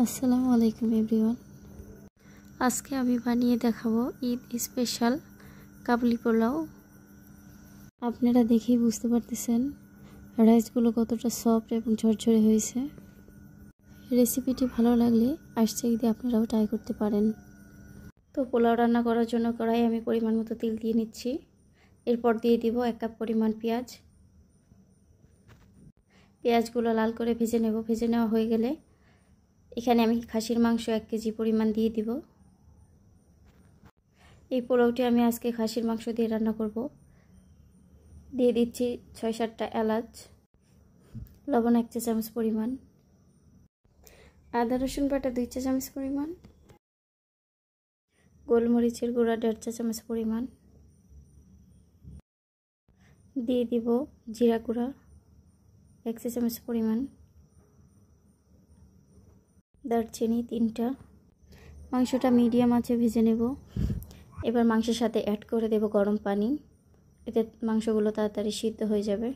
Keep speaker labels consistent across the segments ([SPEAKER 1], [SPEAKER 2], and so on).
[SPEAKER 1] আসসালামু আলাইকুম এভরিওয়ান। আজকে আমি বানিয়ে দেখাবো ঈদ স্পেশাল কাবলি পোলাও। আপনারা দেখেই বুঝতে পারতেছেন রাইসগুলো কতটা সফট এবং ঝরঝরে হয়েছে। রেসিপিটি ভালো লাগলে আসছে ঈদে আপনারাও ট্রাই করতে পারেন। তো পোলাও রান্না করার জন্য কড়াই আমি পরিমাণ মতো তেল দিয়ে নিচ্ছি। এরপর দিয়ে দিব 1 কাপ পরিমাণ পেঁয়াজ। পেঁয়াজগুলো লাল করে ভেজে নেব। ভেজে নেওয়া হয়ে গেলে এখানে আমি খাসির মাংস 1 কেজি পরিমাণ দিয়ে দিব। এই পোলাওটি আমি আজকে খাসির মাংস দিয়ে রান্না করব। দিয়ে দিচ্ছি 6-7টা এলাচ, লবণ 1 চা চামচ পরিমাণ, আদা রসুন বাটা 2 চা চামচ পরিমাণ, গোলমরিচের গুঁড়া 1.5 চা চামচ পরিমাণ, দিয়ে দিব জিরা গুঁড়া 1 চা চামচ পরিমাণ, দারচিনি 3টা। মাংসটা মিডিয়াম আঁচে ভেজে নেব। এবার মাংসের সাথে অ্যাড করে দেব গরম পানি, এতে মাংসগুলো তাড়াতাড়ি সিদ্ধ হয়ে যাবে।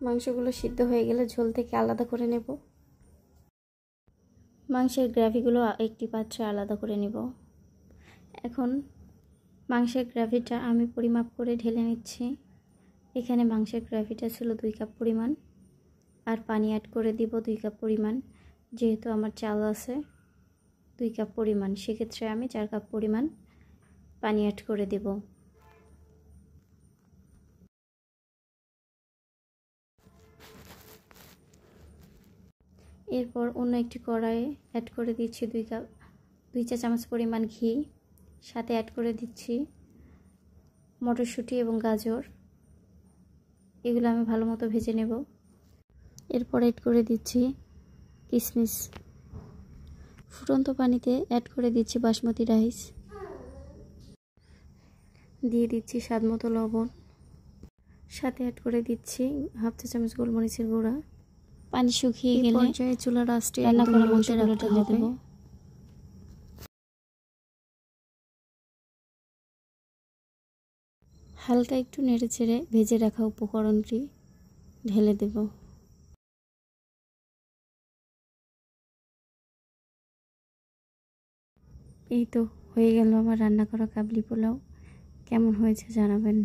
[SPEAKER 1] মাংসগুলো সিদ্ধ হয়ে গেলে ঝোল থেকে আলাদা করে নেব। মাংসের গ্রেভিগুলো একটি পাত্রে আলাদা করে নেব। এখন মাংসের গ্রেভিটা আমি পরিমাপ করে ঢেলে নিচ্ছি। এখানে মাংসের গ্রেভিটা ছিল 2 কাপ পরিমাণ, আর পানি অ্যাড করে দিব 2 কাপ পরিমাণ। যেহেতু আমার চাল আছে 2 কাপ পরিমাণ, সেক্ষেত্রে আমি 4 কাপ পরিমাণ পানি অ্যাড করে দেব। এরপর অন্য একটি কড়াইয়ে অ্যাড করে দিচ্ছি 2 চা চামচ পরিমাণ ঘি। সাথে অ্যাড করে দিচ্ছি মটরশুঁটি এবং গাজর। এগুলো আমি ভালো মতো ভেজে নেব। এরপর অ্যাড করে দিচ্ছি কিশমিশ। ফুটন্ত পানিতে অ্যাড করে দিচ্ছি বাসমতি রাইস। দিয়ে দিচ্ছি স্বাদ মতো লবণ। সাথে অ্যাড করে দিচ্ছি 1/2 চা চামচ গোলমরিচের গুঁড়া। পানি শুকিয়ে গেলে পর্যায়ে চুলার আঁচটি রান্না করা মাংসগুলো ঢেলে দেব। হালকা একটু নেড়েচেড়ে ভেজে রাখা উপকরণটি ঢেলে দেব। এই তো হয়ে গেল আমার রান্না করা কাবলি পোলাও। কেমন হয়েছে জানাবেন।